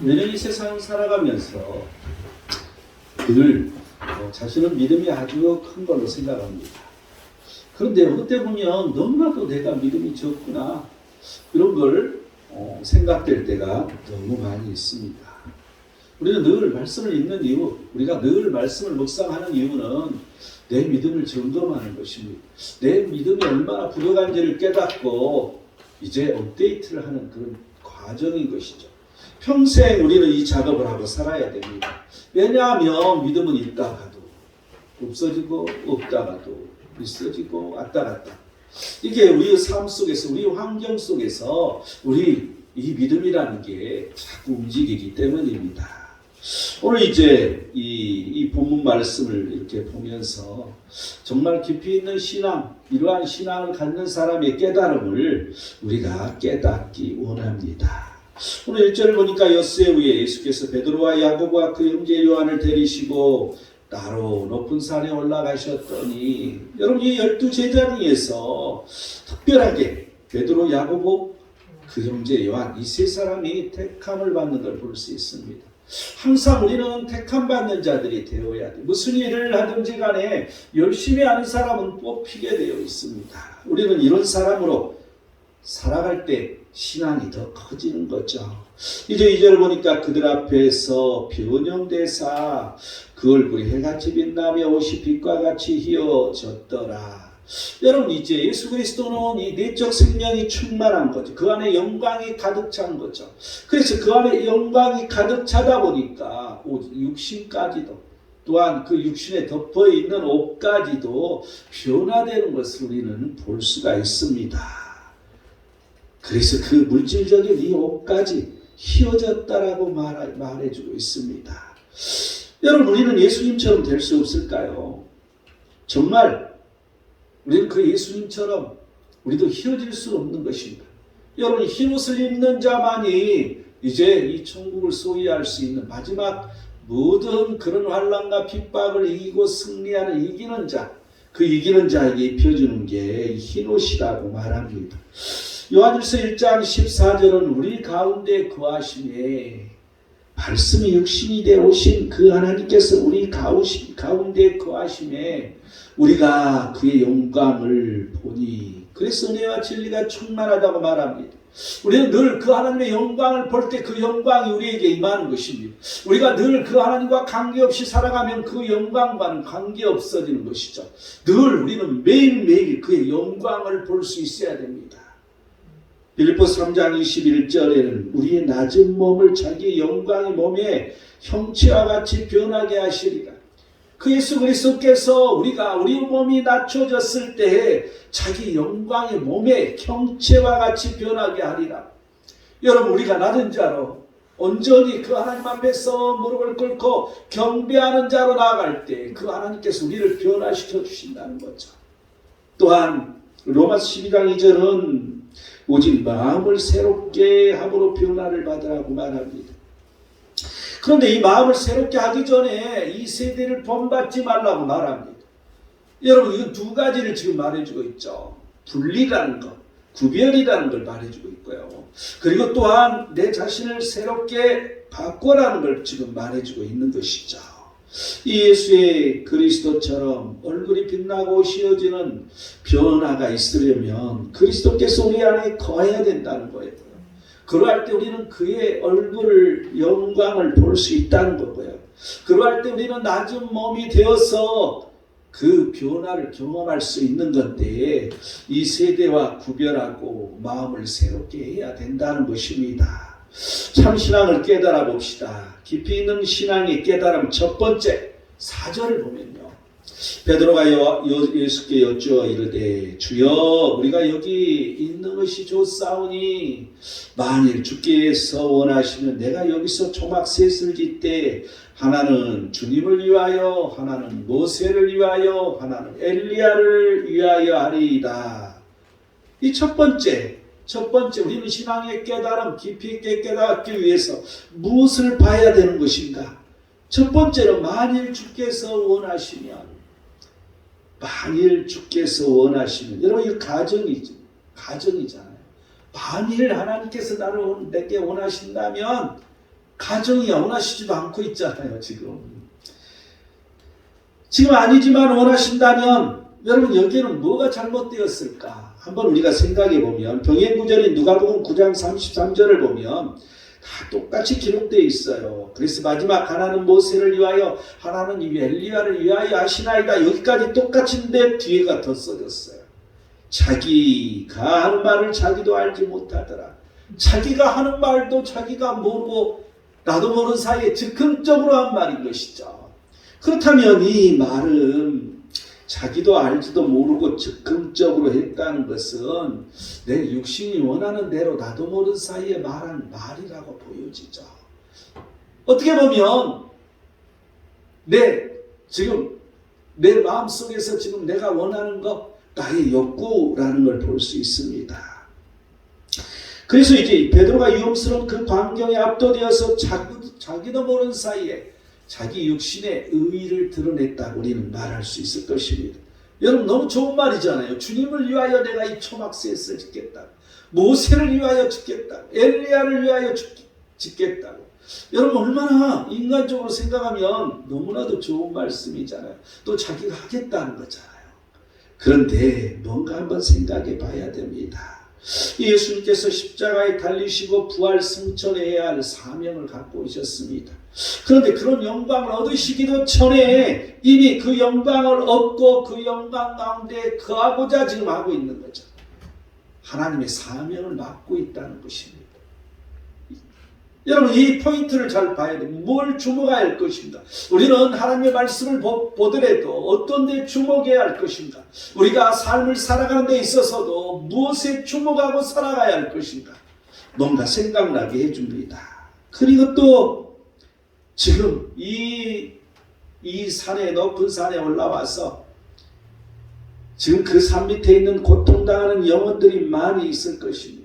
우리는 이 세상을 살아가면서 늘 자신은 믿음이 아주 큰 걸로 생각합니다. 그런데 어때 보면 너무나도 내가 믿음이 적구나 이런 걸 생각될 때가 너무 많이 있습니다. 우리는 늘 말씀을 읽는 이유, 우리가 늘 말씀을 묵상하는 이유는 내 믿음을 점검하는 것입니다. 내 믿음이 얼마나 부족한지를 깨닫고 이제 업데이트를 하는 그런 과정인 것이죠. 평생 우리는 이 작업을 하고 살아야 됩니다. 왜냐하면 믿음은 있다가도 없어지고 없다가도 있어지고 왔다 갔다. 이게 우리의 삶 속에서, 우리 환경 속에서 우리 이 믿음이라는 게 자꾸 움직이기 때문입니다. 오늘 이제 이 본문 말씀을 이렇게 보면서 정말 깊이 있는 신앙, 이러한 신앙을 갖는 사람의 깨달음을 우리가 깨닫기 원합니다. 오늘 1절을 보니까 엿새 후에 예수께서 베드로와 야고보와 그 형제 요한을 데리시고 따로 높은 산에 올라가셨더니, 여러분 이 12제자 중에서 특별하게 베드로, 야고보, 그 형제 요한, 이 세 사람이 택함을 받는 걸 볼 수 있습니다. 항상 우리는 택함 받는 자들이 되어야 돼. 무슨 일을 하든지 간에 열심히 하는 사람은 뽑히게 되어 있습니다. 우리는 이런 사람으로 살아갈 때 신앙이 더 커지는 거죠. 이제 2절 보니까 그들 앞에서 변형되사 그 얼굴이 해같이 빛나며 옷이 빛과 같이 희어졌더라. 여러분 이제 예수 그리스도는 이 내적 생명이 충만한 거죠. 그 안에 영광이 가득 찬 거죠. 그래서 그 안에 영광이 가득 차다 보니까 육신까지도, 또한 그 육신에 덮어 있는 옷까지도 변화되는 것을 우리는 볼 수가 있습니다. 그래서 그 물질적인 이 옷까지 휘어졌다라고 말해주고 있습니다. 여러분 우리는 예수님처럼 될 수 없을까요? 정말 우리는 그 예수님처럼 우리도 휘어질 수 없는 것입니다. 여러분 흰 옷을 입는 자만이 이제 이 천국을 소유할 수 있는 마지막 모든 그런 환난과 핍박을 이기고 승리하는 이기는 자, 그 이기는 자에게 입혀주는 게 흰 옷이라고 말합니다. 요한일서 1장 14절은 우리 가운데 거하심에, 말씀이 육신이 되어 오신 그 하나님께서 우리 가운데 거하심에 우리가 그의 영광을 보니, 그래서 은혜와 진리가 충만하다고 말합니다. 우리는 늘 그 하나님의 영광을 볼 때 그 영광이 우리에게 임하는 것입니다. 우리가 늘 그 하나님과 관계없이 살아가면 그 영광과는 관계없어지는 것이죠. 늘 우리는 매일매일 그의 영광을 볼 수 있어야 됩니다. 빌립보서 3장 21절에는 우리의 낮은 몸을 자기 영광의 몸에 형체와 같이 변하게 하시리라. 그 예수 그리스도께서 우리 몸이 낮춰졌을 때 자기 영광의 몸에 형체와 같이 변하게 하리라. 여러분 우리가 낮은 자로 온전히 그 하나님 앞에서 무릎을 꿇고 경배하는 자로 나아갈 때 그 하나님께서 우리를 변화시켜 주신다는 거죠. 또한 로마서 12장 2절은 오직 마음을 새롭게 함으로 변화를 받으라고 말합니다. 그런데 이 마음을 새롭게 하기 전에 이 세대를 본받지 말라고 말합니다. 여러분 이건 두 가지를 지금 말해주고 있죠. 분리라는 것, 구별이라는 걸 말해주고 있고요. 그리고 또한 내 자신을 새롭게 바꿔라는 걸 지금 말해주고 있는 것이죠. 이 예수의 그리스도처럼 얼굴이 빛나고 휘어지는 변화가 있으려면 그리스도께서 우리 안에 거해야 된다는 거예요. 그러할 때 우리는 그의 얼굴을, 영광을 볼 수 있다는 거고요. 그러할 때 우리는 낮은 몸이 되어서 그 변화를 경험할 수 있는 건데, 이 세대와 구별하고 마음을 새롭게 해야 된다는 것입니다. 참 신앙을 깨달아 봅시다. 깊이 있는 신앙의 깨달음 첫 번째, 4절을 보면요. 베드로가 예수께 여쭈어 이르되 주여 우리가 여기 있는 것이 좋사오니 만일 주께서 원하시면 내가 여기서 초막 셋을 짓되 하나는 주님을 위하여, 하나는 모세를 위하여, 하나는 엘리야를 위하여 하리이다. 이 첫 번째 우리는 신앙의 깨달음 깊이 있게 깨닫기 위해서 무엇을 봐야 되는 것인가? 첫 번째로 만일 주께서 원하시면, 여러분 이 가정이잖아요. 만일 하나님께서 내게 원하신다면 가정이 원하시지도 않고 있잖아요, 지금. 지금 아니지만 원하신다면 여러분 여기에는 뭐가 잘못되었을까? 한번 우리가 생각해 보면 병행구절인 누가복음 9장 33절을 보면 다 똑같이 기록되어 있어요. 그래서 마지막 하나는 모세를 위하여 하나는 엘리야를 위하여 하시나이다. 여기까지 똑같은데 뒤에가 더 써졌어요. 자기가 하는 말을 자기도 알지 못하더라. 자기가 하는 말도 자기가 모르고 나도 모르는 사이에 즉흥적으로 한 말인 것이죠. 그렇다면 이 말은 자기도 알지도 모르고 즉흥적으로 했다는 것은 내 육신이 원하는 대로 나도 모르는 사이에 말한 말이라고 보여지죠. 어떻게 보면 지금 내 마음속에서 지금 내가 원하는 것, 나의 욕구라는 걸 볼 수 있습니다. 그래서 이제 베드로가 위험스러운 그 광경에 압도되어서 자기도 모르는 사이에 자기 육신의 의의를 드러냈다고 우리는 말할 수 있을 것입니다. 여러분 너무 좋은 말이잖아요. 주님을 위하여 내가 이 초막새를 짓겠다. 모세를 위하여 짓겠다. 엘리야를 위하여 짓겠다고. 여러분 얼마나 인간적으로 생각하면 너무나도 좋은 말씀이잖아요. 또 자기가 하겠다는 거잖아요. 그런데 뭔가 한번 생각해 봐야 됩니다. 예수님께서 십자가에 달리시고 부활 승천해야 할 사명을 갖고 오셨습니다. 그런데 그런 영광을 얻으시기도 전에 이미 그 영광을 얻고 그 영광 가운데 거하고자 지금 하고 있는 거죠. 하나님의 사명을 맡고 있다는 것입니다. 여러분 이 포인트를 잘 봐야 돼요. 뭘 주목해야 할 것인가? 우리는 하나님의 말씀을 보더라도 어떤 데 주목해야 할 것인가? 우리가 삶을 살아가는 데 있어서도 무엇에 주목하고 살아가야 할 것인가? 뭔가 생각나게 해줍니다. 그리고 또 지금 이 산에 높은 산에 올라와서 지금 그 산 밑에 있는 고통당하는 영혼들이 많이 있을 것입니다.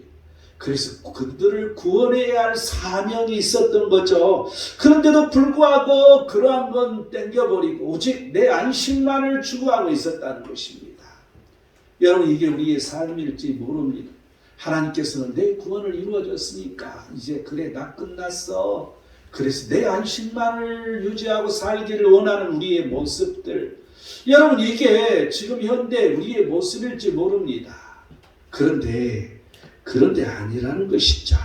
그래서 그들을 구원해야 할 사명이 있었던 거죠. 그런데도 불구하고 그러한 건 땡겨버리고 오직 내 안식만을 추구하고 있었다는 것입니다. 여러분 이게 우리의 삶일지 모릅니다. 하나님께서는 내 구원을 이루어줬으니까 이제 그래 나 끝났어. 그래서 내 안식만을 유지하고 살기를 원하는 우리의 모습들. 여러분 이게 지금 현대 우리의 모습일지 모릅니다. 그런데 아니라는 것이죠.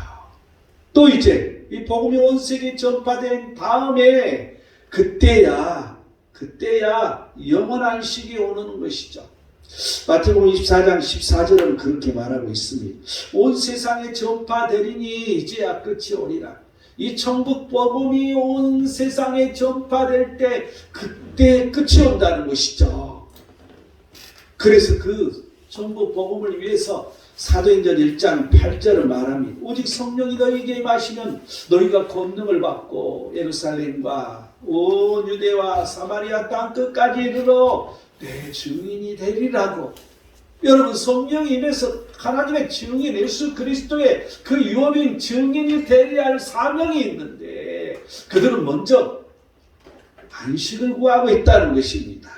또 이제 이 복음이 온 세계에 전파된 다음에 그때야 영원 안식이 오는 것이죠. 마태복음 24장 14절은 그렇게 말하고 있습니다. 온 세상에 전파되리니 이제야 끝이 오리라. 이 천국 복음이 온 세상에 전파될 때 그때 끝이 온다는 것이죠. 그래서 그 천국 복음을 위해서 사도행전 1장 8절을 말합니다. 오직 성령이 너희에게 임하시면 너희가 권능을 받고 예루살렘과 온 유대와 사마리아 땅 끝까지 이르러 내 증인이 되리라고. 여러분 성령이 임해서 하나님의 증인 예수 그리스도의 그 유업인 증인이 되어야 할 사명이 있는데 그들은 먼저 안식을 구하고 있다는 것입니다.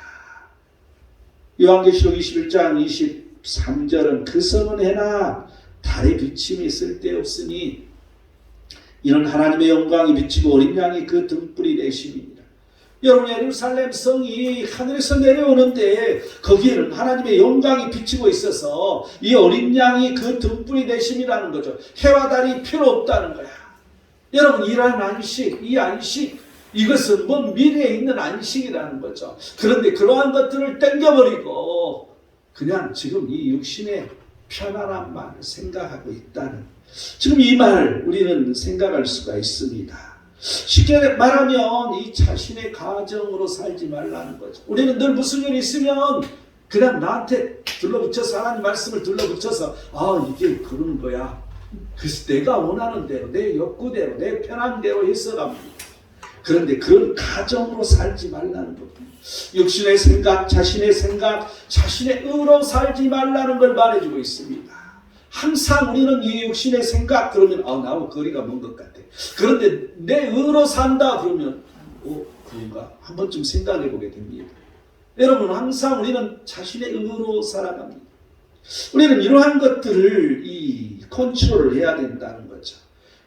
요한계시록 21장 23절은 그 성은 해나 달의 비침이 쓸데없으니 이는 하나님의 영광이 비치고 어린 양이 그 등불이 되심이니라. 여러분 예루살렘 성이 하늘에서 내려오는데 거기에는 하나님의 영광이 비치고 있어서 이 어린 양이 그 등불이 되심이라는 거죠. 해와 달이 필요 없다는 거야. 여러분 이러한 안식, 이 안식 이것은 먼 미래에 있는 안식이라는 거죠. 그런데 그러한 것들을 땡겨버리고 그냥 지금 이 육신의 편안함만 생각하고 있다는 지금 이 말 우리는 생각할 수가 있습니다. 쉽게 말하면 이 자신의 가정으로 살지 말라는 거죠. 우리는 늘 무슨 일이 있으면 그냥 나한테 둘러붙여서 하나님 말씀을 둘러붙여서 이게 그런 거야. 그래서 내가 원하는 대로 내 욕구대로 내 편한대로 해석합니다. 그런데 그런 가정으로 살지 말라는 겁니다. 육신의 생각, 자신의 의로 살지 말라는 걸 말해주고 있습니다. 항상 우리는 이 육신의 생각 그러면 나하고 거리가 먼 것 같아. 그런데 내 의로 산다 그러면 그런가? 한 번쯤 생각해 보게 됩니다. 여러분 항상 우리는 자신의 의로 살아갑니다. 우리는 이러한 것들을 컨트롤을 해야 된다는 거죠.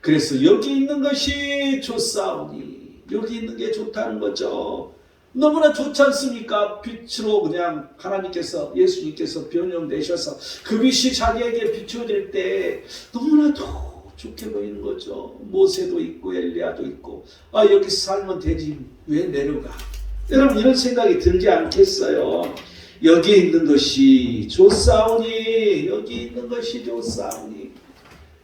그래서 여기 있는 것이 좋사오니, 여기 있는 게 좋다는 거죠. 너무나 좋지 않습니까? 빛으로 그냥 하나님께서, 예수님께서 변형되셔서 그 빛이 자기에게 비추어질 때 너무나 더 좋게 보이는 거죠. 모세도 있고 엘리야도 있고, 아 여기서 살면 되지 왜 내려가? 여러분 이런 생각이 들지 않겠어요? 여기 있는 것이 좋사오니, 여기 있는 것이 좋사오니.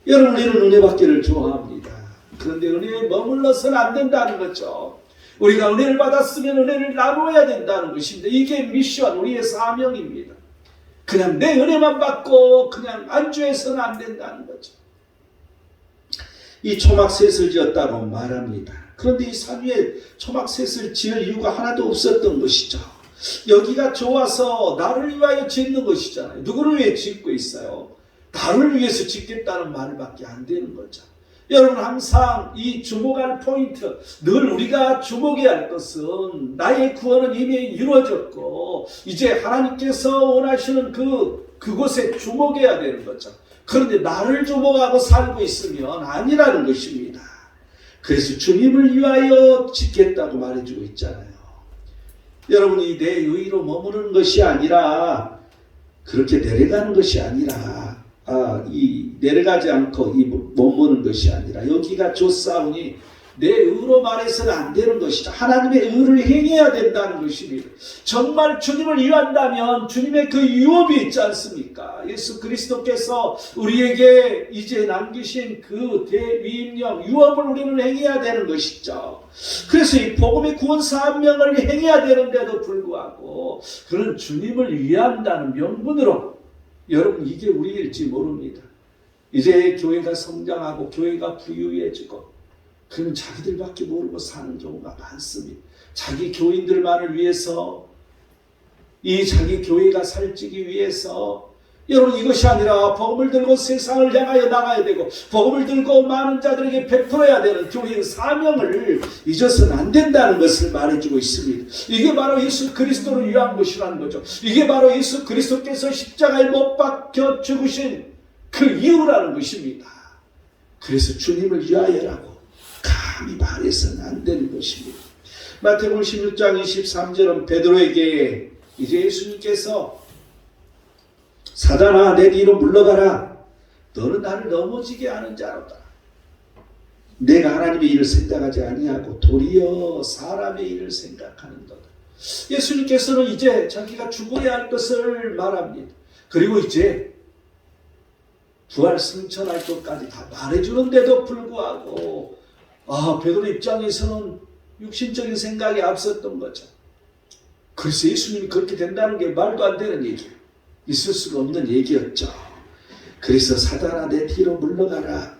여러분 우리는 은혜 받기를 좋아합니다. 그런데 은혜에 머물러서는 안 된다는 거죠. 우리가 은혜를 받았으면 은혜를 나누어야 된다는 것입니다. 이게 미션, 우리의 사명입니다. 그냥 내 은혜만 받고 그냥 안주해서는 안 된다는 거죠. 이 초막셋을 지었다고 말합니다. 그런데 이 산 위에 초막셋을 지을 이유가 하나도 없었던 것이죠. 여기가 좋아서 나를 위하여 짓는 것이잖아요. 누구를 위해 짓고 있어요? 나를 위해서 짓겠다는 말밖에 안 되는 거죠. 여러분 항상 이 주목할 포인트, 늘 우리가 주목해야 할 것은 나의 구원은 이미 이루어졌고 이제 하나님께서 원하시는 그곳에 주목해야 되는 거죠. 그런데 나를 주목하고 살고 있으면 아니라는 것입니다. 그래서 주님을 위하여 짓겠다고 말해주고 있잖아요. 여러분이 내 의로 머무르는 것이 아니라, 그렇게 내려가는 것이 아니라, 내려가지 않고 머무는 것이 아니라 여기가 좋사오니 내 의로 말해서는 안 되는 것이죠. 하나님의 의를 행해야 된다는 것입니다. 정말 주님을 위한다면 주님의 그 유업이 있지 않습니까? 예수 그리스도께서 우리에게 이제 남기신 그 대위임령 유업을 우리는 행해야 되는 것이죠. 그래서 이 복음의 구원 사명을 행해야 되는데도 불구하고 그런 주님을 위한다는 명분으로, 여러분 이게 우리일지 모릅니다. 이제 교회가 성장하고 교회가 부유해지고 그러면 자기들밖에 모르고 사는 경우가 많습니다. 자기 교인들만을 위해서, 이 자기 교회가 살찌기 위해서. 여러분 이것이 아니라 복음을 들고 세상을 향하여 나가야 되고 복음을 들고 많은 자들에게 베풀어야 되는 교회의 사명을 잊어서는 안 된다는 것을 말해주고 있습니다. 이게 바로 예수 그리스도를 위한 것이라는 거죠. 이게 바로 예수 그리스도께서 십자가에 못 박혀 죽으신 그 이유라는 것입니다. 그래서 주님을 위하여라고 감히 말해서는 안 되는 것입니다. 마태복음 16장 23절은 베드로에게 이제 예수님께서 사단아 내 뒤로 물러가라. 너는 나를 넘어지게 하는 자로다. 내가 하나님의 일을 생각하지 아니하고 도리어 사람의 일을 생각하는도다. 예수님께서는 이제 자기가 죽어야 할 것을 말합니다. 그리고 이제 부활 승천할 것까지 다 말해주는데도 불구하고 베드로 입장에서는 육신적인 생각이 앞섰던 거죠. 그래서 예수님이 그렇게 된다는 게 말도 안 되는 얘기예요. 있을 수가 없는 얘기였죠. 그래서 사단아 내 뒤로 물러가라.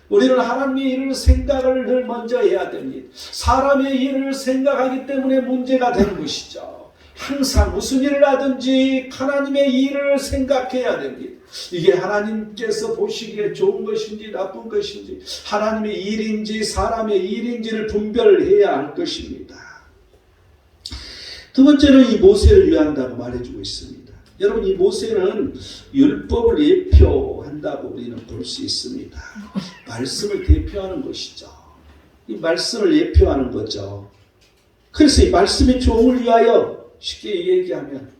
우리는 하나님의 일을 생각을 늘 먼저 해야 됩니다. 사람의 일을 생각하기 때문에 문제가 되는 것이죠. 항상 무슨 일을 하든지 하나님의 일을 생각해야 됩니다. 이게 하나님께서 보시기에 좋은 것인지 나쁜 것인지, 하나님의 일인지 사람의 일인지를 분별해야 할 것입니다. 두 번째는 이 모세를 위한다고 말해주고 있습니다. 여러분 이 모세는 율법을 예표한다고 우리는 볼 수 있습니다. 말씀을 대표하는 것이죠. 이 말씀을 예표하는 거죠. 그래서 이 말씀의 종을 위하여, 쉽게 얘기하면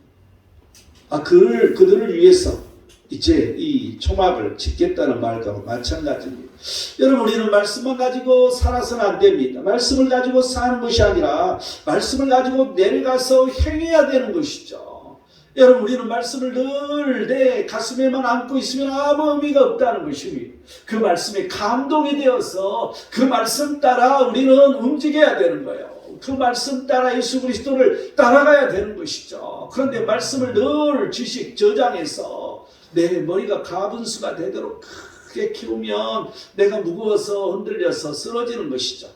그들을 위해서 이제 이 초막을 짓겠다는 말과 마찬가지입니다. 여러분 우리는 말씀만 가지고 살아서는 안 됩니다. 말씀을 가지고 사는 것이 아니라 말씀을 가지고 내려가서 행해야 되는 것이죠. 여러분 우리는 말씀을 늘 내 가슴에만 안고 있으면 아무 의미가 없다는 것입니다. 그 말씀에 감동이 되어서 그 말씀 따라 우리는 움직여야 되는 거예요. 그 말씀 따라 예수 그리스도를 따라가야 되는 것이죠. 그런데 말씀을 늘 지식 저장해서 내 머리가 가분수가 되도록 크게 키우면 내가 무거워서 흔들려서 쓰러지는 것이죠.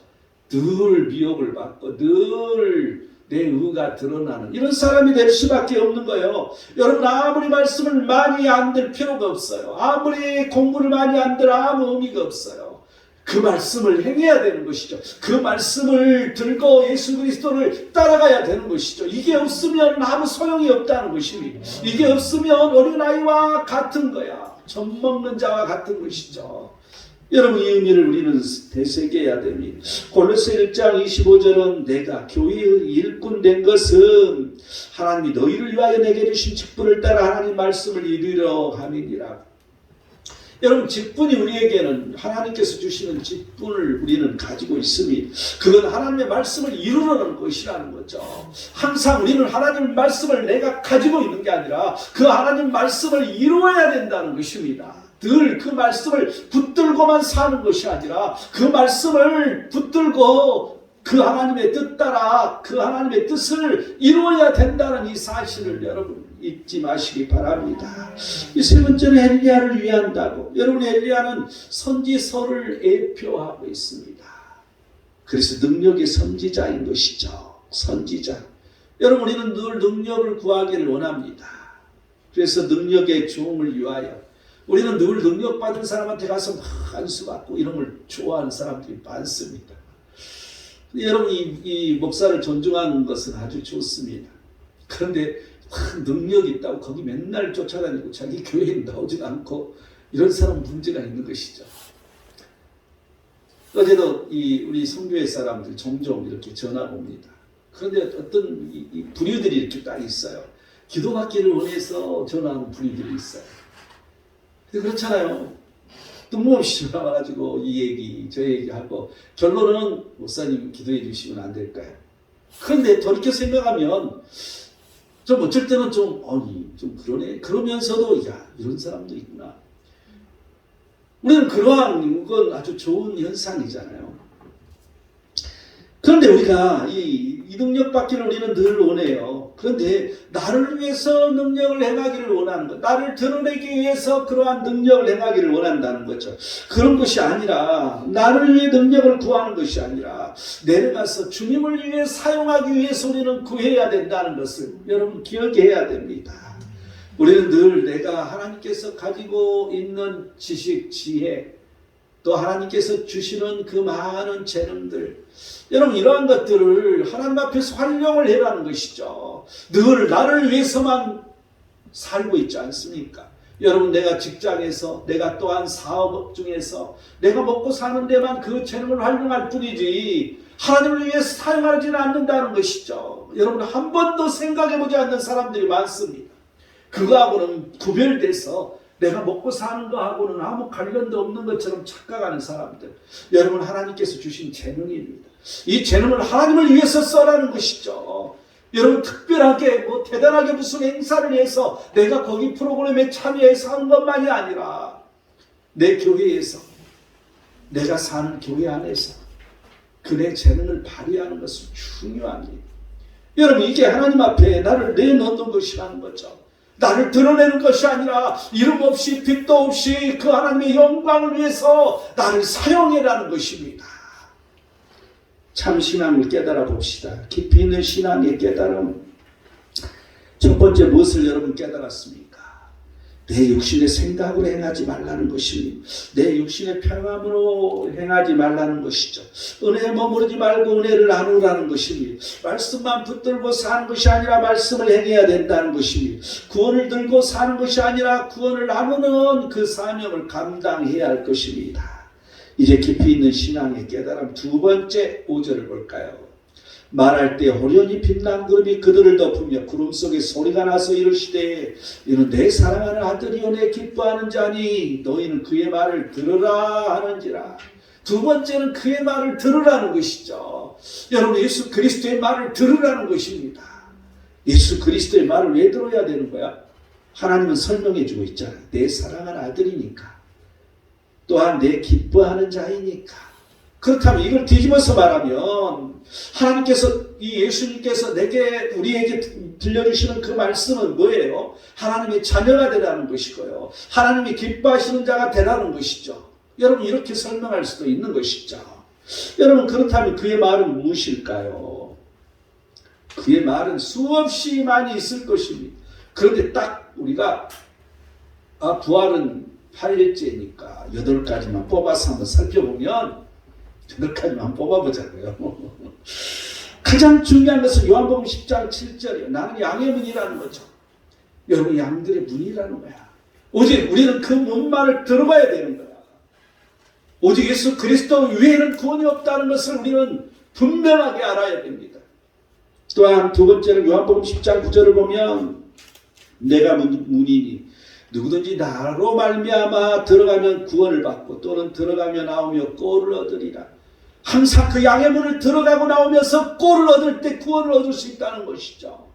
늘 미혹을 받고 늘 내 의가 드러나는 이런 사람이 될 수밖에 없는 거예요. 여러분 아무리 말씀을 많이 안 들 필요가 없어요. 아무리 공부를 많이 안 들 아무 의미가 없어요. 그 말씀을 행해야 되는 것이죠. 그 말씀을 들고 예수 그리스도를 따라가야 되는 것이죠. 이게 없으면 아무 소용이 없다는 것입니다. 이게 없으면 어린아이와 같은 거야. 젖먹는 자와 같은 것이죠. 여러분, 이 의미를 우리는 되새겨야 됩니다. 골로새 1장 25절은 내가 교회의 일꾼 된 것은 하나님이 너희를 위하여 내게 주신 직분을 따라 하나님 말씀을 이루려 함이니라. 여러분, 직분이 우리에게는 하나님께서 주시는 직분을 우리는 가지고 있으니 그건 하나님의 말씀을 이루려는 것이라는 거죠. 항상 우리는 하나님 말씀을 내가 가지고 있는 게 아니라 그 하나님 말씀을 이루어야 된다는 것입니다. 늘 그 말씀을 붙들고만 사는 것이 아니라 그 말씀을 붙들고 그 하나님의 뜻 따라 그 하나님의 뜻을 이루어야 된다는 이 사실을 여러분 잊지 마시기 바랍니다. 이 세 번째는 엘리야를 위한다고. 여러분, 엘리야는 선지서를 예표하고 있습니다. 그래서 능력의 선지자인 것이죠. 선지자. 여러분, 우리는 늘 능력을 구하기를 원합니다. 그래서 능력의 종을 위하여 우리는 늘 능력받은 사람한테 가서 막 안수받고 이런 걸 좋아하는 사람들이 많습니다. 여러분, 이 목사를 존중하는 것은 아주 좋습니다. 그런데 능력이 있다고 거기 맨날 쫓아다니고 자기 교회에 나오지 않고 이런 사람은 문제가 있는 것이죠. 어제도 우리 성교회 사람들 종종 이렇게 전화가 옵니다. 그런데 어떤 이 부류들이 이렇게 딱 있어요. 기도받기를 원해서 전화하는 부류들이 있어요. 근데 그렇잖아요. 뜬금없이 전화 와가지고 이 얘기 저 얘기하고 결론은 목사님 기도해 주시면 안 될까요? 그런데 돌이켜 생각하면 좀 어쩔 때는 좀 그러네. 그러면서도 야, 이런 사람도 있구나. 우리는 그러한 건 아주 좋은 현상이잖아요. 그런데 우리가 이 능력 받기를 우리는 늘 원해요. 그런데 나를 위해서 능력을 행하기를 원하는 것, 나를 드러내기 위해서 그러한 능력을 행하기를 원한다는 거죠. 그런 것이 아니라 나를 위해 능력을 구하는 것이 아니라 내려가서 주님을 위해 사용하기 위해서 우리는 구해야 된다는 것을 여러분 기억해야 됩니다. 우리는 늘 내가 하나님께서 가지고 있는 지식, 지혜, 또 하나님께서 주시는 그 많은 재능들, 여러분 이러한 것들을 하나님 앞에서 활용을 해라는 것이죠. 늘 나를 위해서만 살고 있지 않습니까? 여러분, 내가 직장에서, 내가 또한 사업 중에서 내가 먹고 사는 데만 그 재능을 활용할 뿐이지 하나님을 위해서 사용하지는 않는다는 것이죠. 여러분, 한 번도 생각해보지 않는 사람들이 많습니다. 그거하고는 구별돼서 내가 먹고 사는 거하고는 아무 관련도 없는 것처럼 착각하는 사람들. 여러분, 하나님께서 주신 재능입니다. 이 재능을 하나님을 위해서 써라는 것이죠. 여러분, 특별하게 대단하게 무슨 행사를 해서 내가 거기 프로그램에 참여해서 하는 것만이 아니라 내 교회에서, 내가 사는 교회 안에서 그 내 재능을 발휘하는 것은 중요합니다. 여러분, 이게 하나님 앞에 나를 내놓는 것이라는 거죠. 나를 드러내는 것이 아니라 이름 없이 빛도 없이 그 하나님의 영광을 위해서 나를 사용해라는 것입니다. 참 신앙을 깨달아 봅시다. 깊이 있는 신앙의 깨달음. 첫 번째, 무엇을 여러분 깨달았습니까? 내 육신의 생각으로 행하지 말라는 것입니다. 내 육신의 평함으로 행하지 말라는 것이죠. 은혜에 머무르지 말고 은혜를 나누라는 것입니다. 말씀만 붙들고 사는 것이 아니라 말씀을 행해야 된다는 것입니다. 구원을 들고 사는 것이 아니라 구원을 나누는 그 사명을 감당해야 할 것입니다. 이제 깊이 있는 신앙의 깨달음 두 번째 5절을 볼까요? 말할 때 호련히 빛난 구름이 그들을 덮으며 구름 속에 소리가 나서 이르시되 이는 내 사랑하는 아들이요 내 기뻐하는 자니 너희는 그의 말을 들으라 하는지라. 두 번째는 그의 말을 들으라는 것이죠. 여러분, 예수 그리스도의 말을 들으라는 것입니다. 예수 그리스도의 말을 왜 들어야 되는 거야? 하나님은 설명해 주고 있잖아요. 내 사랑하는 아들이니까, 또한 내 기뻐하는 자이니까. 그렇다면 이걸 뒤집어서 말하면 하나님께서, 이 예수님께서 우리에게 들려주시는 그 말씀은 뭐예요? 하나님의 자녀가 되라는 것이고요, 하나님이 기뻐하시는 자가 되라는 것이죠. 여러분, 이렇게 설명할 수도 있는 것이죠. 여러분, 그렇다면 그의 말은 무엇일까요? 그의 말은 수없이 많이 있을 것입니다. 그런데 딱 우리가 부활은 8일째니까 8가지만 뽑아서 한번 살펴보면 8가지만 뽑아보자고요. 가장 중요한 것은 요한복음 10장 7절이에요. 나는 양의 문이라는 거죠. 여러분, 양들의 문이라는 거야. 오직 우리는 그 문말을 들어봐야 되는 거야. 오직 예수 그리스도 외에는 구원이 없다는 것을 우리는 분명하게 알아야 됩니다. 또한 두 번째는 요한복음 10장 9절을 보면 내가 문이니 누구든지 나로 말미암아 들어가면 구원을 받고 또는 들어가며 나오며 꼴을 얻으리라. 항상 그 양의 문을 들어가고 나오면서 꼴을 얻을 때 구원을 얻을 수 있다는 것이죠.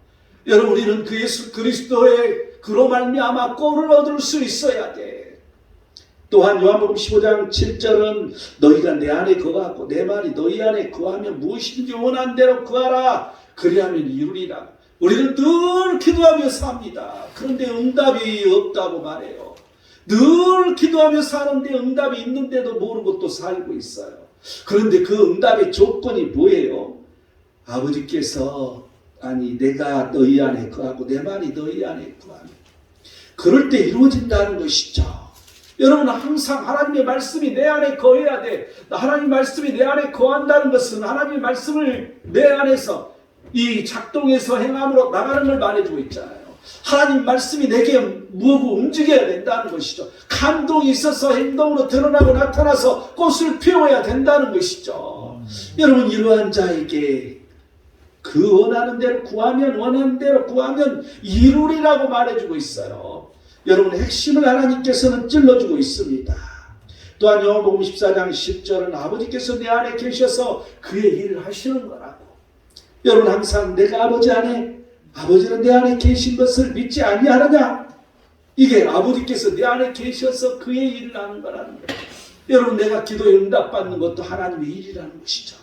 여러분, 우리는 그 예수 그리스도의 그로 말미암아 꼴을 얻을 수 있어야 돼. 또한 요한복음 15장 7절은 너희가 내 안에 거하고 내 말이 너희 안에 거하면 무엇이든지 원하는 대로 구하라. 그리하면 이루리라. 우리는 늘 기도하며 삽니다. 그런데 응답이 없다고 말해요. 늘 기도하며 사는데 응답이 있는데도 모르고 또 살고 있어요. 그런데 그 응답의 조건이 뭐예요? 아버지께서 내가 너희 안에 거하고 내 말이 너희 안에 거하면 그럴 때 이루어진다는 것이죠. 여러분, 항상 하나님의 말씀이 내 안에 거해야 돼. 하나님의 말씀이 내 안에 거한다는 것은 하나님의 말씀을 내 안에서 이 작동해서 행함으로 나가는 걸 말해주고 있잖아요. 하나님 말씀이 내게 무엇을 움직여야 된다는 것이죠. 감동이 있어서 행동으로 드러나고 나타나서 꽃을 피워야 된다는 것이죠. 여러분, 이러한 자에게 그 원하는 대로 구하면 원하는 대로 구하면 이루리라고 말해주고 있어요. 여러분의 핵심을 하나님께서는 찔러주고 있습니다. 또한 요한복음 14장 10절은 아버지께서 내 안에 계셔서 그의 일을 하시는 거라고. 여러분, 항상 내가 아버지 안에, 아버지는 내 안에 계신 것을 믿지 아니하느냐? 이게 아버지께서 내 안에 계셔서 그의 일을 하는 거라는 거예요. 여러분, 내가 기도에 응답받는 것도 하나님의 일이라는 것이죠.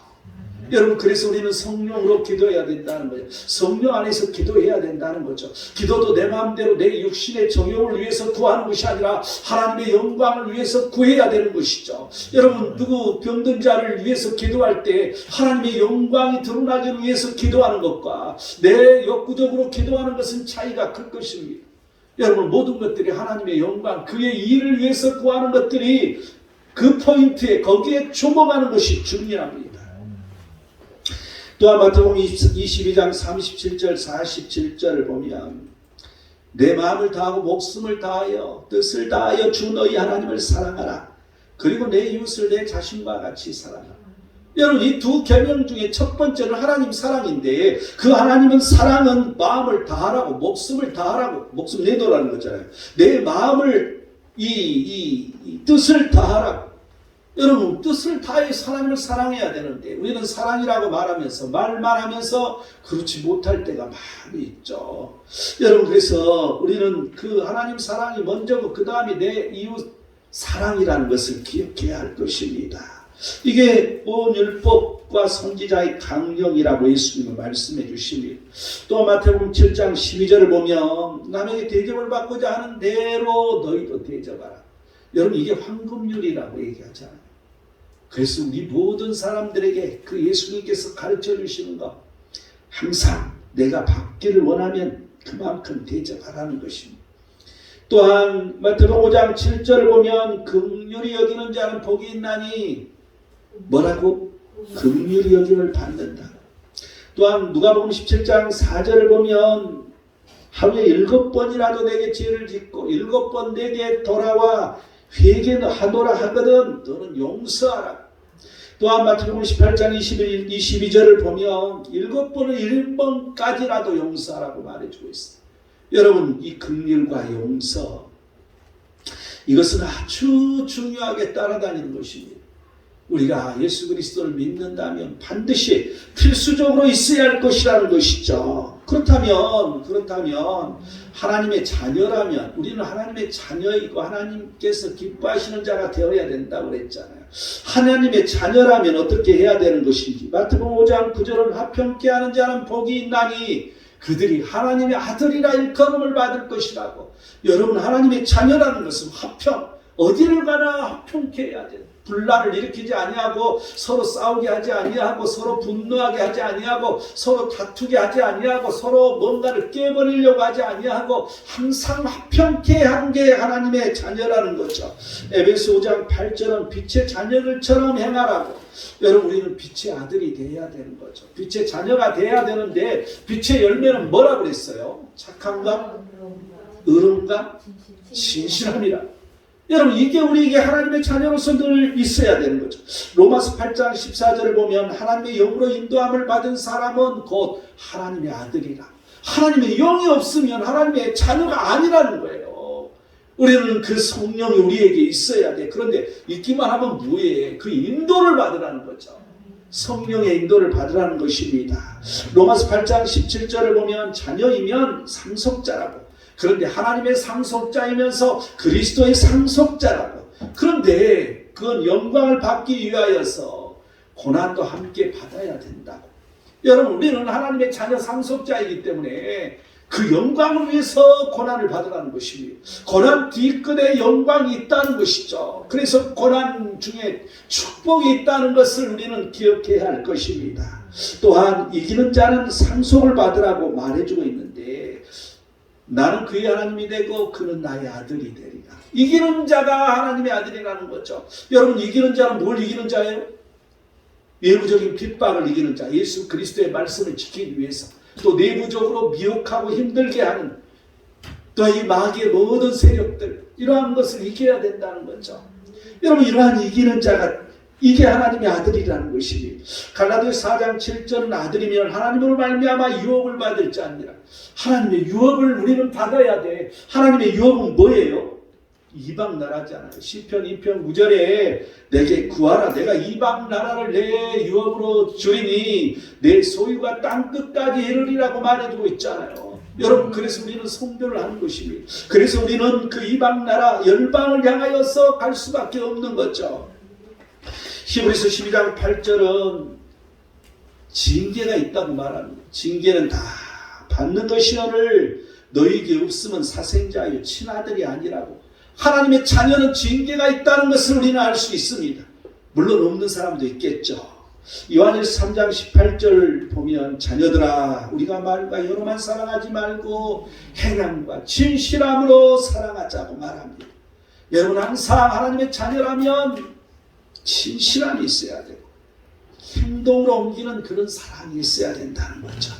여러분, 그래서 우리는 성령으로 기도해야 된다는 거죠. 성령 안에서 기도해야 된다는 거죠. 기도도 내 마음대로 내 육신의 정욕을 위해서 구하는 것이 아니라 하나님의 영광을 위해서 구해야 되는 것이죠. 여러분, 누구 병든 자를 위해서 기도할 때 하나님의 영광이 드러나기 위해서 기도하는 것과 내 욕구적으로 기도하는 것은 차이가 클 것입니다. 여러분, 모든 것들이 하나님의 영광, 그의 일을 위해서 구하는 것들이 그 포인트에 거기에 주목하는 것이 중요합니다. 또한 마태복음 22장 37절 47절을 보면 내 마음을 다하고 목숨을 다하여 뜻을 다하여 주 너희 하나님을 사랑하라. 그리고 내 이웃을 내 자신과 같이 사랑하라. 여러분, 이 두 계명 중에 첫 번째는 하나님 사랑인데 그 하나님은 사랑은 마음을 다하라고 목숨을 다하라고 목숨 내놓으라는 거잖아요. 내 마음을 이 뜻을 다하라고. 여러분, 뜻을 다해서 하나님을 사랑해야 되는데 우리는 사랑이라고 말하면서 말만 하면서 그렇지 못할 때가 많이 있죠. 여러분, 그래서 우리는 그 하나님 사랑이 먼저고 그 다음에 내 이웃 사랑이라는 것을 기억해야 할 것입니다. 이게 온 율법과 선지자의 강령이라고 예수님은 말씀해 주십니다. 또 마태복음 7장 12절을 보면 남에게 대접을 받고자 하는 대로 너희도 대접하라. 여러분, 이게 황금률이라고 얘기하잖아요. 그래서 우리 모든 사람들에게 그 예수님께서 가르쳐 주시는 것, 항상 내가 받기를 원하면 그만큼 대접하라는 것입니다. 또한 마태복음 5장 7절을 보면 긍휼히 여기는 자는 복이 있나니 뭐라고? 긍휼히 여김을 받는다. 또한 누가복음 17장 4절을 보면 하루에 7번이라도 내게 죄를 짓고 7번 내게 돌아와 회개하노라 하거든 너는 용서하라. 또한 마태복음 18장 22절을 보면 7번을 1번까지라도 용서하라고 말해주고 있어요. 여러분, 이 긍휼과 용서, 이것은 아주 중요하게 따라다니는 것입니다. 우리가 예수 그리스도를 믿는다면 반드시 필수적으로 있어야 할 것이라는 것이죠. 그렇다면 하나님의 자녀라면 우리는 하나님의 자녀이고 하나님께서 기뻐하시는 자가 되어야 된다고 그랬잖아요. 하나님의 자녀라면 어떻게 해야 되는 것인지 마태복음 5장 9절은 화평케 하는 자는 복이 있나니 그들이 하나님의 아들이라 일컬음을 받을 것이라고. 여러분, 하나님의 자녀라는 것은 화평, 어디를 가나 화평케 해야 돼요. 분란을 일으키지 아니하고 서로 싸우게 하지 아니하고 서로 분노하게 하지 아니하고 서로 다투게 하지 아니하고 서로 뭔가를 깨버리려고 하지 아니하고 항상 화평케 하는 게 하나님의 자녀라는 거죠. 에베소 5장 8절은 빛의 자녀들처럼 행하라고. 여러분, 우리는 빛의 아들이 되어야 되는 거죠. 빛의 자녀가 되어야 되는데 빛의 열매는 뭐라고 그랬어요? 착함과 의로움과 진실함이라. 여러분, 이게 우리에게 하나님의 자녀로서 늘 있어야 되는 거죠. 로마서 8장 14절을 보면 하나님의 영으로 인도함을 받은 사람은 곧 하나님의 아들이라. 하나님의 영이 없으면 하나님의 자녀가 아니라는 거예요. 우리는 그 성령이 우리에게 있어야 돼. 그런데 있기만 하면 뭐해? 그 인도를 받으라는 거죠. 성령의 인도를 받으라는 것입니다. 로마서 8장 17절을 보면 자녀이면 상속자라고. 그런데 하나님의 상속자이면서 그리스도의 상속자라고. 그런데 그건 영광을 받기 위하여서 고난도 함께 받아야 된다고. 여러분, 우리는 하나님의 자녀 상속자이기 때문에 그 영광을 위해서 고난을 받으라는 것입니다. 고난 뒤끝에 영광이 있다는 것이죠. 그래서 고난 중에 축복이 있다는 것을 우리는 기억해야 할 것입니다. 또한 이기는 자는 상속을 받으라고 말해주고 있는데, 나는 그의 하나님이 되고 그는 나의 아들이 되리라. 이기는 자가 하나님의 아들이라는 거죠. 여러분, 이기는 자는 뭘 이기는 자예요? 외부적인 핍박을 이기는 자, 예수 그리스도의 말씀을 지키기 위해서, 또 내부적으로 미혹하고 힘들게 하는 또 이 마귀의 모든 세력들, 이러한 것을 이겨야 된다는 거죠. 여러분, 이러한 이기는 자가 이게 하나님의 아들이라는 것입니다. 갈라디아서 4장 7절은 아들이면 하나님으로 말미암아 유업을 받을 자니라. 하나님의 유업을 우리는 받아야 돼. 하나님의 유업은 뭐예요? 이방 나라잖아요. 시편 2편 9절에 내게 구하라. 내가 이방 나라를 내 유업으로 주리니 내 소유가 땅 끝까지 이르리라고 말해주고 있잖아요. 여러분, 그래서 우리는 선교를 하는 것입니다. 그래서 우리는 그 이방 나라 열방을 향하여서 갈 수밖에 없는 거죠. 히브리서 12장 8절은 징계가 있다고 말합니다. 징계는 다 받는 것이오늘 너희에게 없으면 사생자요 친아들이 아니라고. 하나님의 자녀는 징계가 있다는 것을 우리는 알 수 있습니다. 물론 없는 사람도 있겠죠. 요한일서 3장 18절 보면 자녀들아 우리가 말과 여로만 사랑하지 말고 행함과 진실함으로 사랑하자고 말합니다. 여러분, 항상 하나님의 자녀라면 진실함이 있어야 되고 행동으로 옮기는 그런 사랑이 있어야 된다는 거죠.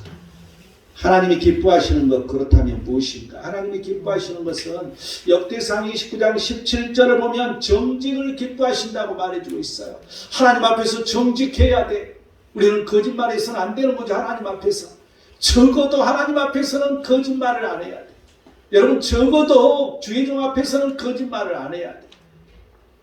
하나님이 기뻐하시는 것, 그렇다면 무엇인가? 하나님이 기뻐하시는 것은 역대상 29장 17절을 보면 정직을 기뻐하신다고 말해주고 있어요. 하나님 앞에서 정직해야 돼. 우리는 거짓말해서는 안 되는 거죠. 하나님 앞에서 적어도 하나님 앞에서는 거짓말을 안 해야 돼. 여러분, 적어도 주의종 앞에서는 거짓말을 안 해야 돼.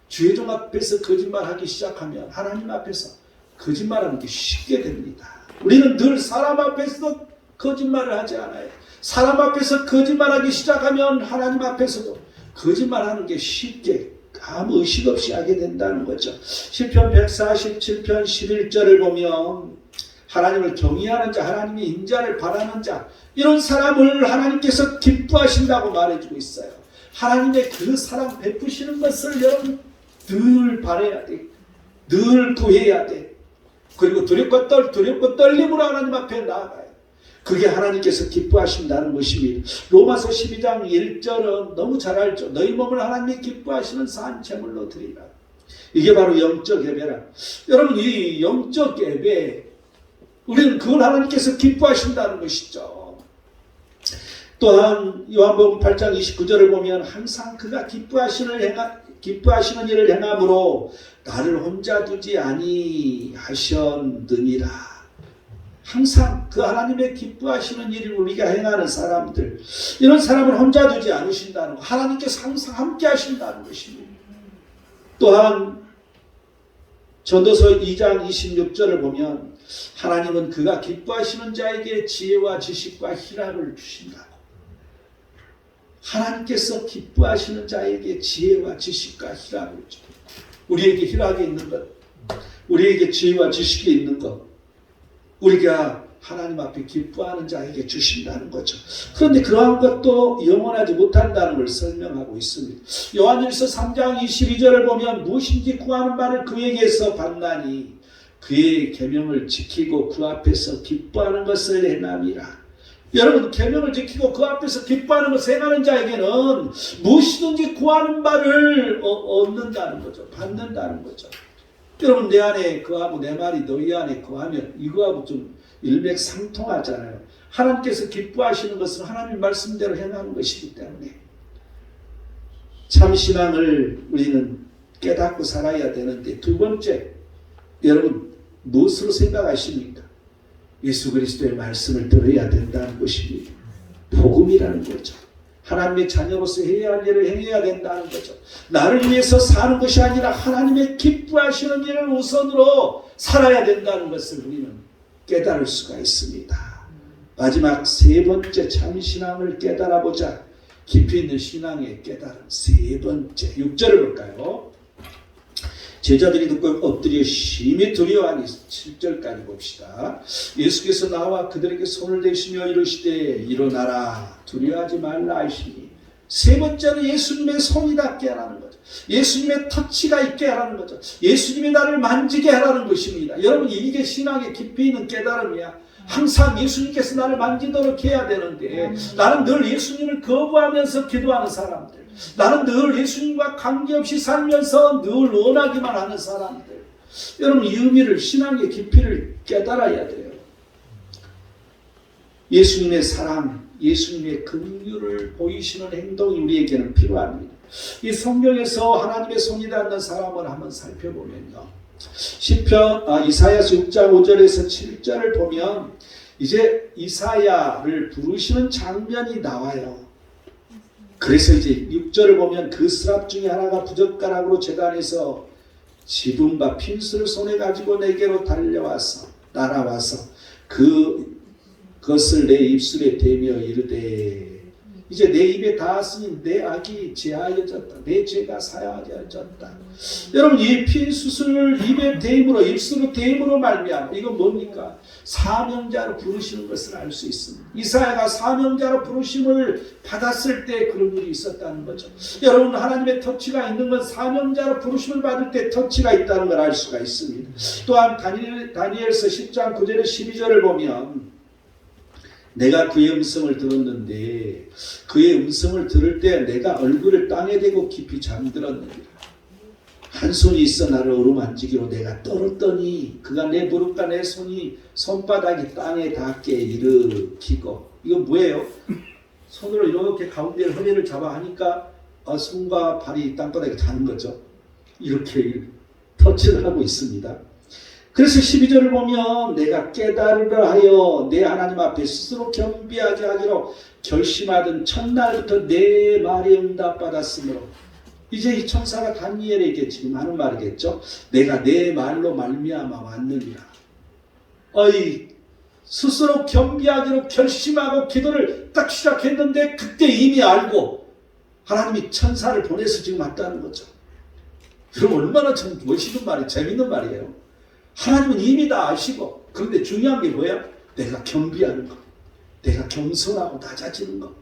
주의종 앞에서 거짓말하기 시작하면 하나님 앞에서 거짓말하는 게 쉽게 됩니다. 우리는 늘 사람 앞에서 거짓말을 하지 않아요. 사람 앞에서 거짓말하기 시작하면 하나님 앞에서도 거짓말하는 게 쉽게 아무 의식 없이 하게 된다는 거죠. 시편 147편 11절을 보면 하나님을 경외하는 자, 하나님의 인자를 바라는 자, 이런 사람을 하나님께서 기뻐하신다고 말해주고 있어요. 하나님의 그 사랑 베푸시는 것을 여러분 늘 바라야 돼. 늘 구해야 돼. 그리고 두렵고 떨림으로 하나님 앞에 나아가요. 그게 하나님께서 기뻐하신다는 것입니다. 로마서 12장 1절은 너무 잘 알죠. 너희 몸을 하나님이 기뻐하시는 산 제물로 드리라. 이게 바로 영적 예배라. 여러분, 이 영적 예배, 우리는 그걸 하나님께서 기뻐하신다는 것이죠. 또한 요한복음 8장 29절을 보면 항상 그가 기뻐하시는 일을 행함으로 나를 혼자 두지 아니하셨느니라. 항상 그 하나님의 기뻐하시는 일을 우리가 행하는 사람들, 이런 사람을 혼자 두지 않으신다는 것, 하나님께서 항상 함께 하신다는 것입니다. 또한 전도서 2장 26절을 보면 하나님은 그가 기뻐하시는 자에게 지혜와 지식과 희락을 주신다고. 하나님께서 기뻐하시는 자에게 지혜와 지식과 희락을 주신다. 우리에게 희락이 있는 것, 우리에게 지혜와 지식이 있는 것, 우리가 하나님 앞에 기뻐하는 자에게 주신다는 거죠. 그런데 그러한 것도 영원하지 못한다는 걸 설명하고 있습니다. 요한일서 3장 22절을 보면 무엇인지 구하는 바를 그에게서 받나니 그의 계명을 지키고 그 앞에서 기뻐하는 것을 행함이라. 여러분, 계명을 지키고 그 앞에서 기뻐하는 것을 행하는 자에게는 무엇이든지 구하는 바를 얻는다는 거죠. 받는다는 거죠. 여러분, 내 안에 거하고 내 말이 너희 안에 거하면 이거하고 좀 일맥상통하잖아요. 하나님께서 기뻐하시는 것은 하나님 말씀대로 행하는 것이기 때문에 참 신앙을 우리는 깨닫고 살아야 되는데, 두 번째, 여러분 무엇으로 생각하십니까? 예수 그리스도의 말씀을 들어야 된다는 것입니다. 복음이라는 거죠. 하나님의 자녀로서 해야 할 일을 행해야 된다는 거죠. 나를 위해서 사는 것이 아니라 하나님의 기뻐하시는 일을 우선으로 살아야 된다는 것을 우리는 깨달을 수가 있습니다. 마지막 세 번째 참신앙을 깨달아보자. 깊이 있는 신앙의 깨달음 세 번째 6절을 볼까요? 제자들이 듣고 엎드려 심히 두려워하니 7절까지 봅시다. 예수께서 나와 그들에게 손을 대시며 이르시되 일어나라 두려워하지 말라 하시니, 세 번째는 예수님의 손이 닿게 하라는 거죠. 예수님의 터치가 있게 하라는 거죠. 예수님이 나를 만지게 하라는 것입니다. 여러분 이게 신앙의 깊이 있는 깨달음이야. 항상 예수님께서 나를 만지도록 해야 되는데, 나는 늘 예수님을 거부하면서 기도하는 사람들, 나는 늘 예수님과 관계없이 살면서 늘 원하기만 하는 사람들, 여러분 이 의미를, 신앙의 깊이를 깨달아야 돼요. 예수님의 사랑, 예수님의 긍휼을 보이시는 행동이 우리에게는 필요합니다. 이 성경에서 하나님의 손이 닿는 사람을 한번 살펴보면요, 이사야서 6장 5절에서 7절을 보면 이제 이사야를 부르시는 장면이 나와요. 그래서 이제 6절을 보면 그 스랍 중에 하나가 부젓가락으로 제단에서 집은 바 핀스를 손에 가지고 내게로 날아와서 그것을 내 입술에 대며 이르되, 이제 내 입에 닿았으니 내 악이 제하여졌다, 내 죄가 사하여졌다. 여러분 이 핀수술 입에 대임으로, 입술로 대임으로 말미암아, 이건 뭡니까? 사명자로 부르시는 것을 알 수 있습니다. 이사야가 사명자로 부르심을 받았을 때 그런 일이 있었다는 거죠. 여러분 하나님의 터치가 있는 건 사명자로 부르심을 받을 때 터치가 있다는 걸 알 수가 있습니다. 또한 다니엘서 10장 9절에 12절을 보면, 내가 그의 음성을 들었는데 그의 음성을 들을 때 내가 얼굴을 땅에 대고 깊이 잠들었느니라. 한 손이 있어 나를 어루만지기로 내가 떨었더니 그가 내 무릎과 내 손바닥이 땅에 닿게 일으키고, 이건 뭐예요? 손으로 이렇게 가운데 허리를 잡아 하니까 손과 발이 땅바닥에 닿는 거죠. 이렇게 터치를 하고 있습니다. 그래서 12절을 보면 내가 깨달으려 하여 내 하나님 앞에 스스로 겸비하게 하기로 결심하던 첫날부터 내 말에 응답받았으므로, 이제 이 천사가 다니엘에게 지금 하는 말이겠죠. 내가 내 말로 말미암아 왔느니라. 스스로 겸비하기로 결심하고 기도를 딱 시작했는데 그때 이미 알고 하나님이 천사를 보내서 지금 왔다는 거죠. 여러분 얼마나 참 멋있는 말이, 재밌는 말이에요. 하나님은 이미 다 아시고, 그런데 중요한 게 뭐야? 내가 겸비하는 거, 내가 겸손하고 낮아지는 거.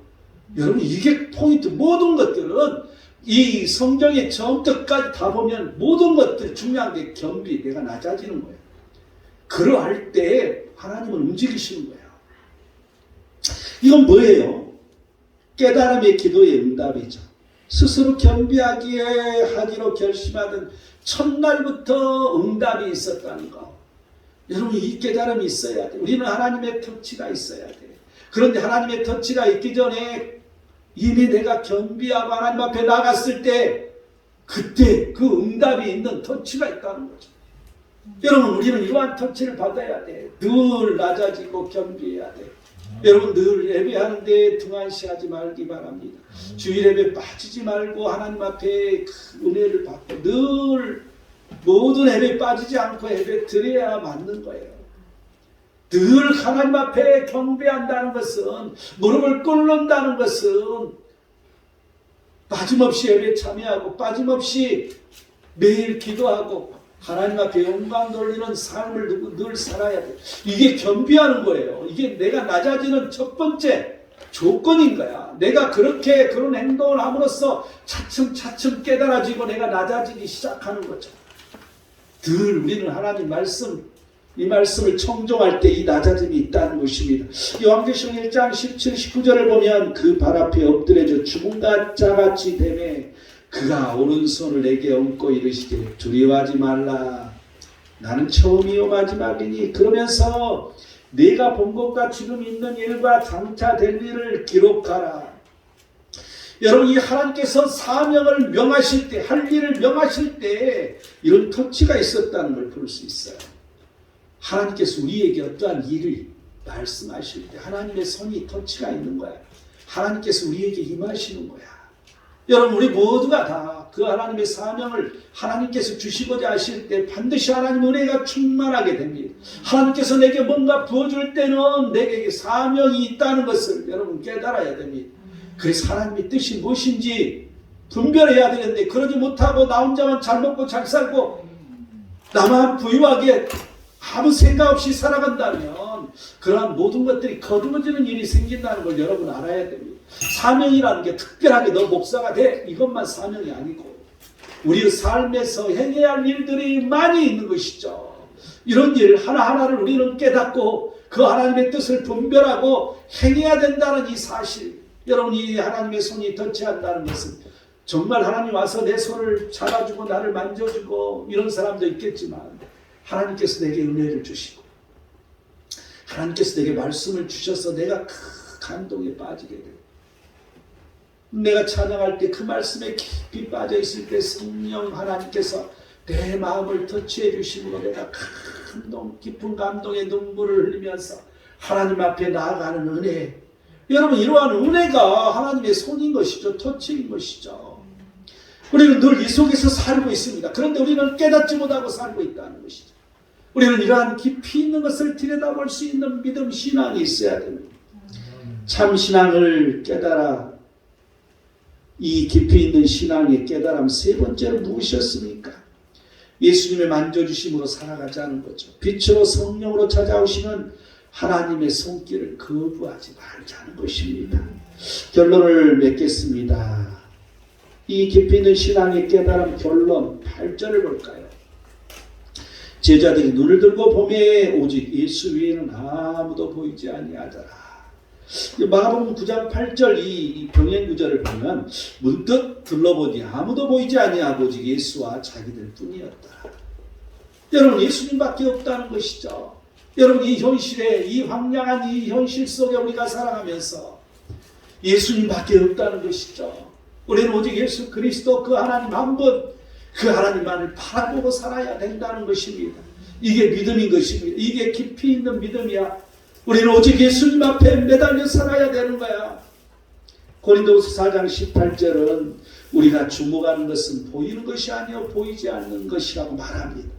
여러분 이게 포인트. 모든 것들은 이 성경의 처음부터까지 다 보면 모든 것들이 중요한 게 겸비, 내가 낮아지는 거예요. 그러할 때 하나님은 움직이시는 거예요. 이건 뭐예요? 깨달음의 기도의 응답이죠. 스스로 겸비하기에 하기로 결심하던 첫날부터 응답이 있었다는 거. 여러분 이 깨달음이 있어야 돼. 우리는 하나님의 터치가 있어야 돼. 그런데 하나님의 터치가 있기 전에 이미 내가 겸비하고 하나님 앞에 나갔을 때 그때 그 응답이 있는 터치가 있다는 거죠. 여러분 우리는 이러한 터치를 받아야 돼. 늘 낮아지고 겸비해야 돼. 여러분 늘 예배하는데 등한시하지 말기 바랍니다. 주일 예배 빠지지 말고 하나님 앞에 은혜를 받고 늘 모든 예배 빠지지 않고 예배 드려야 맞는 거예요. 늘 하나님 앞에 경배한다는 것은, 무릎을 꿇는다는 것은 빠짐없이 예배 참여하고 빠짐없이 매일 기도하고 하나님 앞에 영광 돌리는 삶을 늘 살아야 돼. 이게 겸비하는 거예요. 이게 내가 낮아지는 첫 번째 조건인 거야. 내가 그렇게 그런 행동을 함으로써 차츰차츰 깨달아지고 내가 낮아지기 시작하는 거죠. 늘 우리는 하나님 말씀, 이 말씀을 청종할 때 이 낮아짐이 있다는 것입니다. 요한계시록 1장 17, 19절을 보면 그 발 앞에 엎드려져 죽은 자같이 되매 그가 오른손을 내게 얹고 이르시되 두려워하지 말라. 나는 처음이요 마지막이니. 그러면서 내가 본 것과 지금 있는 일과 장차 될 일을 기록하라. 여러분, 이 하나님께서 사명을 명하실 때, 할 일을 명하실 때 이런 터치가 있었다는 걸 볼 수 있어요. 하나님께서 우리에게 어떠한 일을 말씀하실 때 하나님의 손이 터치가 있는 거야. 하나님께서 우리에게 임하시는 거야. 여러분, 우리 모두가 다 그 하나님의 사명을 하나님께서 주시고자 하실 때 반드시 하나님 은혜가 충만하게 됩니다. 하나님께서 내게 뭔가 부어줄 때는 내게 사명이 있다는 것을 여러분 깨달아야 됩니다. 그래서 하나님의 뜻이 무엇인지 분별해야 되는데, 그러지 못하고 나 혼자만 잘 먹고 잘 살고 나만 부유하게 아무 생각 없이 살아간다면 그러한 모든 것들이 거두어지는 일이 생긴다는 걸 여러분 알아야 됩니다. 사명이라는 게 특별하게 너 목사가 돼, 이것만 사명이 아니고 우리의 삶에서 행해야 할 일들이 많이 있는 것이죠. 이런 일 하나하나를 우리는 깨닫고 그 하나님의 뜻을 분별하고 행해야 된다는 이 사실, 여러분, 이 하나님의 손이 터치한다는 것은 정말 하나님 와서 내 손을 잡아주고 나를 만져주고 이런 사람도 있겠지만, 하나님께서 내게 은혜를 주시고 하나님께서 내게 말씀을 주셔서 내가 큰 감동에 빠지게 돼요. 내가 찬양할 때 그 말씀에 깊이 빠져 있을 때 성령 하나님께서 내 마음을 터치해 주심으로 내가 깊은 감동의 눈물을 흘리면서 하나님 앞에 나아가는 은혜, 여러분, 이러한 은혜가 하나님의 손인 것이죠. 터치인 것이죠. 우리는 늘 이 속에서 살고 있습니다. 그런데 우리는 깨닫지 못하고 살고 있다는 것이죠. 우리는 이러한 깊이 있는 것을 들여다볼 수 있는 믿음, 신앙이 있어야 됩니다. 참 신앙을 깨달아, 이 깊이 있는 신앙의 깨달음 세 번째로 무엇이었습니까? 예수님의 만져주심으로 살아가자는 거죠. 빛으로 성령으로 찾아오시는 하나님의 손길을 거부하지 말자는 것입니다. 결론을 맺겠습니다. 이 깊이 있는 신앙의 깨달음 결론 8절을 볼까요? 제자들이 눈을 들고 보매 오직 예수 외에는 아무도 보이지 아니하더라. 마가복음 9장 8절 이 병행 구절을 보면 문득 둘러보니 아무도 보이지 아니하고 오직 예수와 자기들 뿐이었다. 여러분, 예수님밖에 없다는 것이죠. 여러분, 이 현실에, 이 황량한 이 현실 속에 우리가 살아가면서 예수님밖에 없다는 것이죠. 우리는 오직 예수 그리스도 그 하나님 한 분, 그 하나님만을 바라보고 살아야 된다는 것입니다. 이게 믿음인 것입니다. 이게 깊이 있는 믿음이야. 우리는 오직 예수님 앞에 매달려 살아야 되는 거야. 고린도후서 4장 18절은 우리가 주목하는 것은 보이는 것이 아니요 보이지 않는 것이라고 말합니다.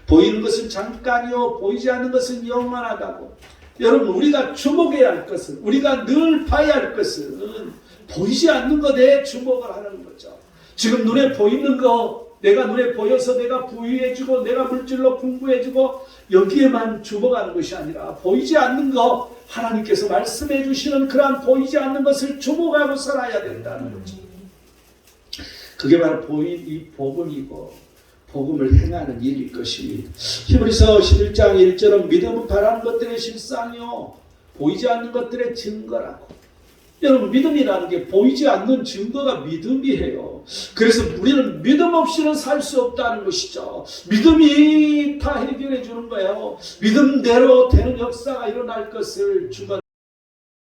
보이는 것은 잠깐이요 보이지 않는 것은 영원하다고. 여러분, 우리가 주목해야 할 것은, 우리가 늘 봐야 할 것은 보이지 않는 것에 주목을 하는 거죠. 지금 눈에 보이는 거, 내가 눈에 보여서 내가 부유해지고 내가 물질로 풍부해지고 여기에만 주목하는 것이 아니라 보이지 않는 것, 하나님께서 말씀해 주시는 그러한 보이지 않는 것을 주목하고 살아야 된다는 거죠. 그게 바로 이 복음이고 복음을 행하는 일일 것입니다. 히브리서 11장 1절은 믿음은 바라는 것들의 실상이요 보이지 않는 것들의 증거라고. 여러분, 믿음이라는 게 보이지 않는 증거가 믿음이에요. 그래서 우리는 믿음 없이는 살 수 없다는 것이죠. 믿음이 다 해결해 주는 거예요. 믿음대로 되는 역사가 일어날 것을 주가